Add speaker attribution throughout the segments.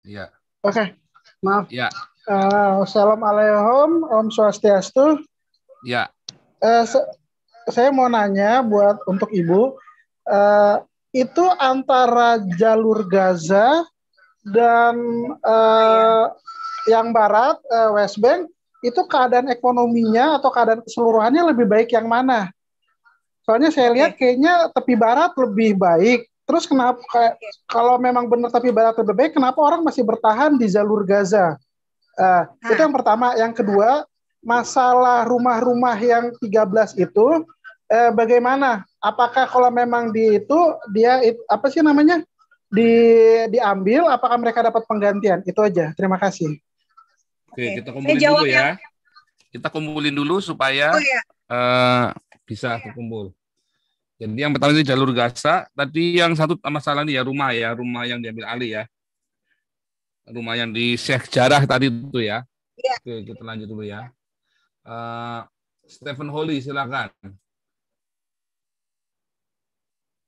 Speaker 1: Iya.
Speaker 2: Oke, maaf.
Speaker 1: Ya.
Speaker 2: Assalamualaikum, Om Swastiastu.
Speaker 1: Ya.
Speaker 2: Saya mau nanya untuk Ibu, itu antara jalur Gaza dan yang barat, West Bank, itu keadaan ekonominya atau keadaan keseluruhannya lebih baik yang mana? Soalnya saya lihat kayaknya tepi barat lebih baik. Terus kenapa kalau memang benar tepi barat lebih baik, kenapa orang masih bertahan di jalur Gaza? Itu yang pertama. Yang kedua, masalah rumah-rumah yang 13 itu bagaimana? Apakah kalau memang apa sih namanya? Diambil, apakah mereka dapat penggantian? Itu aja. Terima kasih.
Speaker 1: Oke, kita kumpulin dulu ya. Kita kumpulin dulu supaya bisa terkumpul. Jadi yang pertama itu jalur Gaza. Tadi yang satu masalah ini ya, rumah yang diambil alih ya. Rumah yang di Sheikh Jarrah tadi itu ya. Oke, kita lanjut dulu ya. Stephen Holy silakan.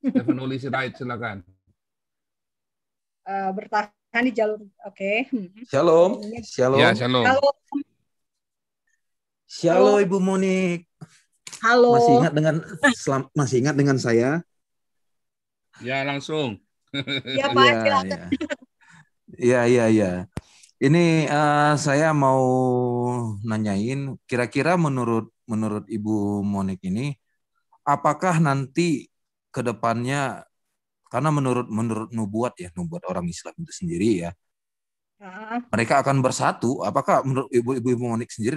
Speaker 1: Stephen Holy Sirait silakan.
Speaker 3: Bertahan di jalur.
Speaker 4: Shalom.
Speaker 1: Ya, shalom.
Speaker 4: Shalom Ibu Monik.
Speaker 3: Halo.
Speaker 4: Masih ingat dengan saya?
Speaker 1: Ya, langsung.
Speaker 3: Ya, Pak. Silakan.
Speaker 4: Iya. Ini saya mau nanyain, kira-kira menurut Ibu Monik ini, apakah nanti ke depannya, karena menurut nubuat orang Islam itu sendiri ya, mereka akan bersatu. Apakah menurut Ibu Monik sendiri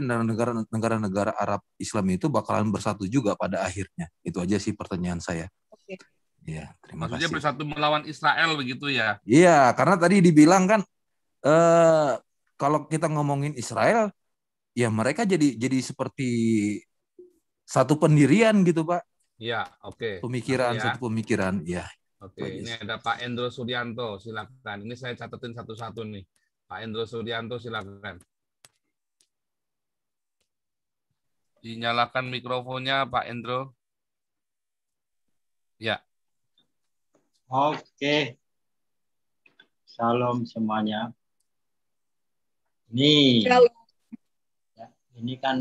Speaker 4: negara-negara Arab Islam itu bakalan bersatu juga pada akhirnya? Itu aja sih pertanyaan saya.
Speaker 3: Oke.
Speaker 4: Ya, terima
Speaker 1: Maksudnya
Speaker 4: kasih.
Speaker 1: bersatu melawan Israel begitu ya?
Speaker 4: Iya, karena tadi dibilang kan kalau kita ngomongin Israel, ya mereka jadi seperti satu pendirian gitu, Pak.
Speaker 1: Iya, oke.
Speaker 4: Satu pemikiran, ya.
Speaker 1: Oke, ini ada Pak Endro Suryanto, silakan. Ini saya catetin satu-satu nih. Pak Endro Suryanto, silakan. Dinyalakan mikrofonnya, Pak Endro. Ya.
Speaker 5: Oke. Salam semuanya. Ini kan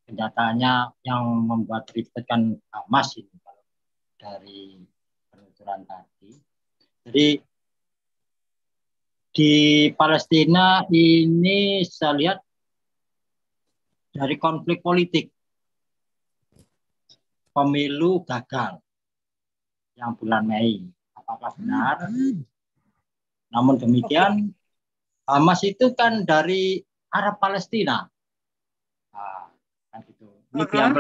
Speaker 5: kenyataannya yang membuat ribet kan Hamas ini kalau dari penuturan tadi. Jadi di Palestina ini saya lihat dari konflik politik, pemilu gagal yang bulan Mei. Apakah benar? Namun demikian, Hamas itu kan dari Arab Palestina. Nah, kan gitu. Ini biar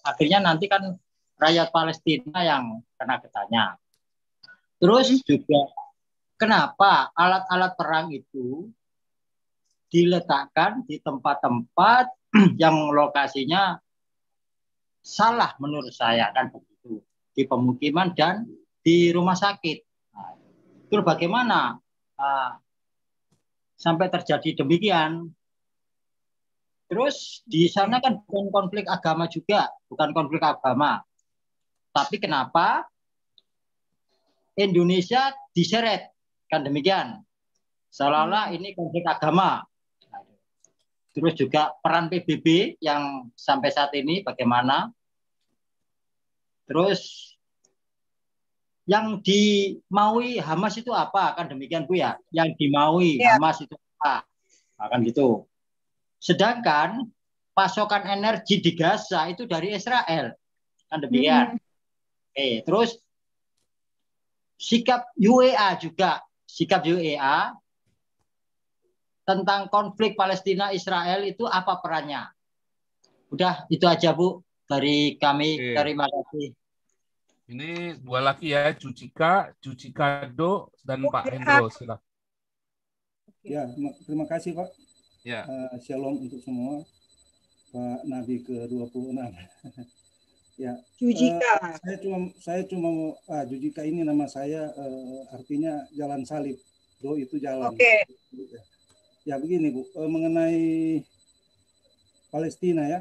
Speaker 5: akhirnya nanti kan rakyat Palestina yang kena getahnya. Terus juga kenapa alat-alat perang itu diletakkan di tempat-tempat yang lokasinya salah menurut saya, kan begitu, di pemukiman dan di rumah sakit. Nah, itu bagaimana sampai terjadi demikian? Terus di sana kan bukan konflik agama juga, bukan konflik agama. Tapi kenapa Indonesia diseret? Kan demikian. Seolah-olah ini konflik agama. Terus juga peran PBB yang sampai saat ini bagaimana? Terus yang dimaui Hamas itu apa? Kan demikian Bu ya. Yang dimaui Hamas itu apa? Nah, kan gitu. Sedangkan pasokan energi di Gaza itu dari Israel. Kan demikian. Terus sikap UEA juga. Sikap UEA tentang konflik Palestina-Israel itu apa perannya? Udah, itu aja Bu dari kami. Terima kasih.
Speaker 1: Ini dua lagi ya, Cucikado dan Pak Hendro, silakan.
Speaker 6: Ya, terima kasih Pak.
Speaker 1: Ya.
Speaker 6: Shalom untuk semua. Pak Nabi ke-26. Ya. Saya cuma Jujika ini nama saya, artinya jalan salib. Do itu jalan.
Speaker 3: Oke.
Speaker 6: Ya begini Bu, mengenai Palestina ya.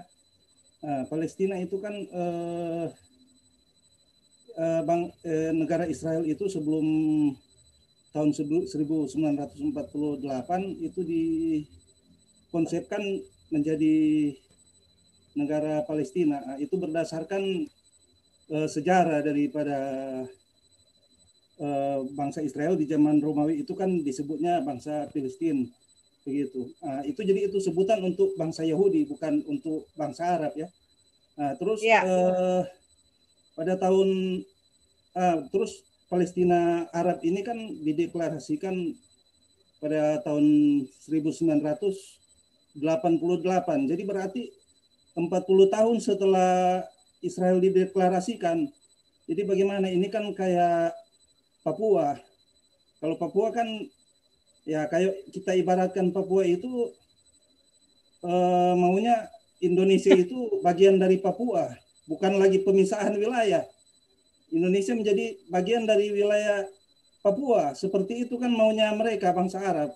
Speaker 6: Palestina itu kan negara Israel itu sebelum tahun 1948 itu dikonsepkan menjadi negara Palestina. Nah, itu berdasarkan sejarah daripada bangsa Israel di zaman Romawi itu kan disebutnya bangsa Palestina begitu. Itu jadi itu sebutan untuk bangsa Yahudi, bukan untuk bangsa Arab ya. Terus pada tahun terus Palestina Arab ini kan dideklarasikan pada tahun 1988. Jadi berarti 40 tahun setelah Israel dideklarasikan. Jadi bagaimana ini kan kayak Papua. Kalau Papua kan ya kayak kita ibaratkan Papua itu maunya Indonesia itu bagian dari Papua, bukan lagi pemisahan wilayah. Indonesia menjadi bagian dari wilayah Papua. Seperti itu kan maunya mereka, bangsa Arab.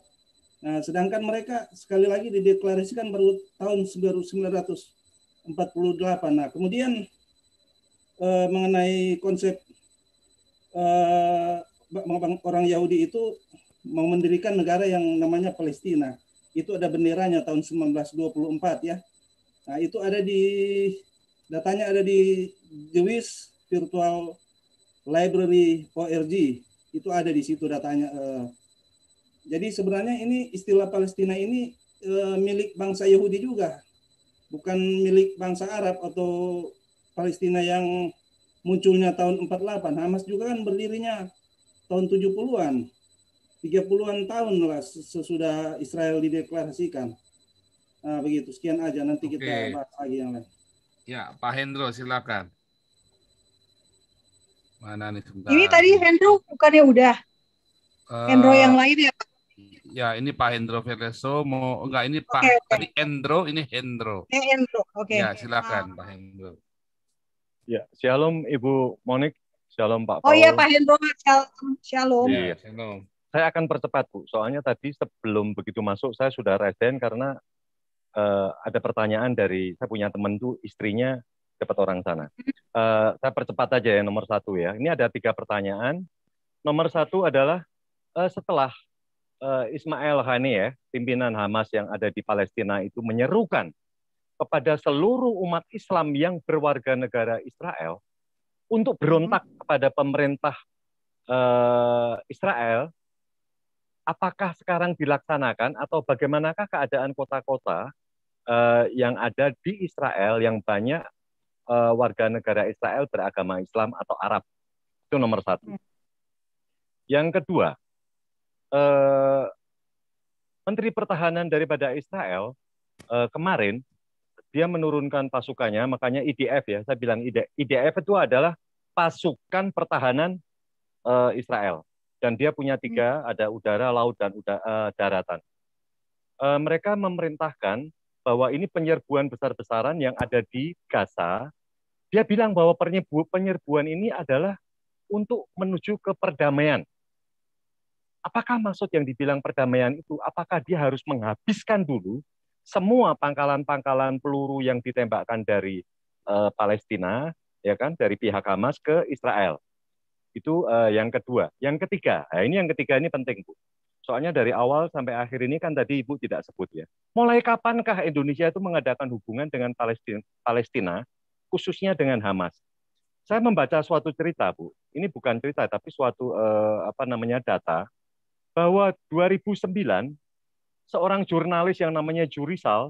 Speaker 6: Nah, sedangkan mereka sekali lagi dideklarasikan baru tahun 1948. Nah, kemudian mengenai konsep orang Yahudi itu mau mendirikan negara yang namanya Palestina. Itu ada benderanya tahun 1924 ya. Nah, itu ada datanya ada di Jewish Virtual Library ORG. Itu ada di situ datanya. Jadi sebenarnya ini istilah Palestina ini milik bangsa Yahudi juga. Bukan milik bangsa Arab atau Palestina yang munculnya tahun 48. Hamas juga kan berdirinya tahun 70-an. 30-an tahun lah sesudah Israel dideklarasikan. Nah, begitu. Sekian aja. Nanti kita bahas lagi yang lain.
Speaker 1: Ya, Pak Hendro silakan. Mana nih sebentar.
Speaker 3: Ini tadi Hendro bukannya udah? Hendro yang lain ya, Pak?
Speaker 1: Ya, ini Pak Hendro Veloso mau enggak ini Pak tadi Hendro, ini Hendro.
Speaker 3: Hendro. Oke.
Speaker 1: Ya, silakan Pak Hendro.
Speaker 7: Ya, shalom Ibu Monik, shalom Pak Paul.
Speaker 3: Oh iya Pak Hendro, shalom.
Speaker 1: Iya, shalom.
Speaker 7: Saya akan percepat Bu, soalnya tadi sebelum begitu masuk saya sudah resign karena ada pertanyaan dari, saya punya teman tuh istrinya dapat orang sana. Saya percepat aja ya nomor 1 ya. Ini ada 3 pertanyaan. Nomor 1 adalah setelah Ismail Haniyeh, pimpinan Hamas yang ada di Palestina itu menyerukan kepada seluruh umat Islam yang berwarga negara Israel untuk berontak kepada pemerintah Israel, apakah sekarang dilaksanakan atau bagaimanakah keadaan kota-kota yang ada di Israel yang banyak warga negara Israel beragama Islam atau Arab? Itu nomor 1. Yang kedua, Menteri Pertahanan daripada Israel kemarin dia menurunkan pasukannya, makanya IDF ya, saya bilang IDF itu adalah pasukan pertahanan Israel. Dan dia punya 3, ada udara, laut, dan daratan. Mereka memerintahkan bahwa ini penyerbuan besar-besaran yang ada di Gaza. Dia bilang bahwa penyerbuan ini adalah untuk menuju ke perdamaian. Apakah maksud yang dibilang perdamaian itu, apakah dia harus menghabiskan dulu semua pangkalan-pangkalan peluru yang ditembakkan dari Palestina, ya kan, dari pihak Hamas ke Israel? Itu yang kedua. Yang ketiga, nah ini yang ketiga ini penting Bu. Soalnya dari awal sampai akhir ini kan tadi Ibu tidak sebut ya. Mulai kapankah Indonesia itu mengadakan hubungan dengan Palestina, khususnya dengan Hamas? Saya membaca suatu cerita Bu. Ini bukan cerita tapi suatu data bahwa 2009 seorang jurnalis yang namanya Jurisal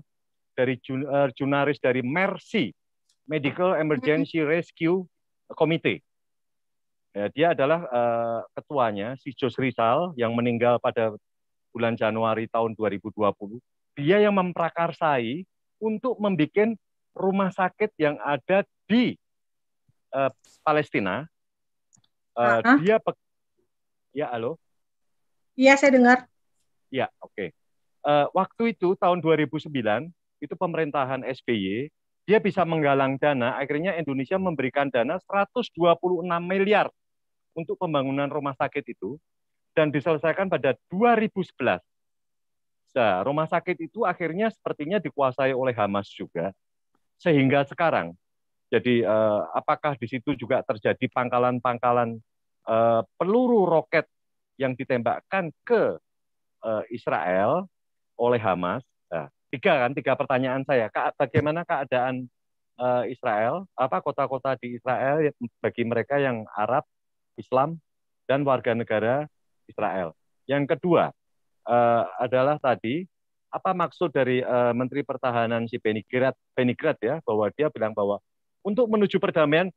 Speaker 7: dari jurnalis dari Mercy Medical Emergency Rescue Committee. Ya, dia adalah ketuanya si Jos Rizal yang meninggal pada bulan Januari tahun 2020. Dia yang memprakarsai untuk membuat rumah sakit yang ada di Palestina. Dia ya halo.
Speaker 3: Iya saya dengar.
Speaker 7: Ya oke. Waktu itu tahun 2009 itu pemerintahan SBY dia bisa menggalang dana, akhirnya Indonesia memberikan dana 126 miliar untuk pembangunan rumah sakit itu dan diselesaikan pada 2011. Nah, rumah sakit itu akhirnya sepertinya dikuasai oleh Hamas juga sehingga sekarang. Jadi apakah di situ juga terjadi pangkalan-pangkalan peluru roket yang ditembakkan ke Israel oleh Hamas. Nah, tiga pertanyaan saya. Bagaimana keadaan Israel, kota-kota di Israel bagi mereka yang Arab, Islam, dan warga negara Israel. Yang kedua adalah tadi apa maksud dari Menteri Pertahanan si Benny Gantz ya, bahwa dia bilang bahwa untuk menuju perdamaian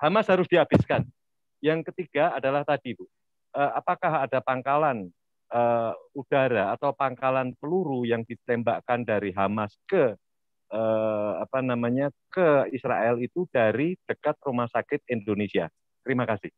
Speaker 7: Hamas harus dihabiskan. Yang ketiga adalah tadi Bu, apakah ada pangkalan udara atau pangkalan peluru yang ditembakkan dari Hamas ke ke Israel itu dari dekat Rumah Sakit Indonesia. Terima kasih.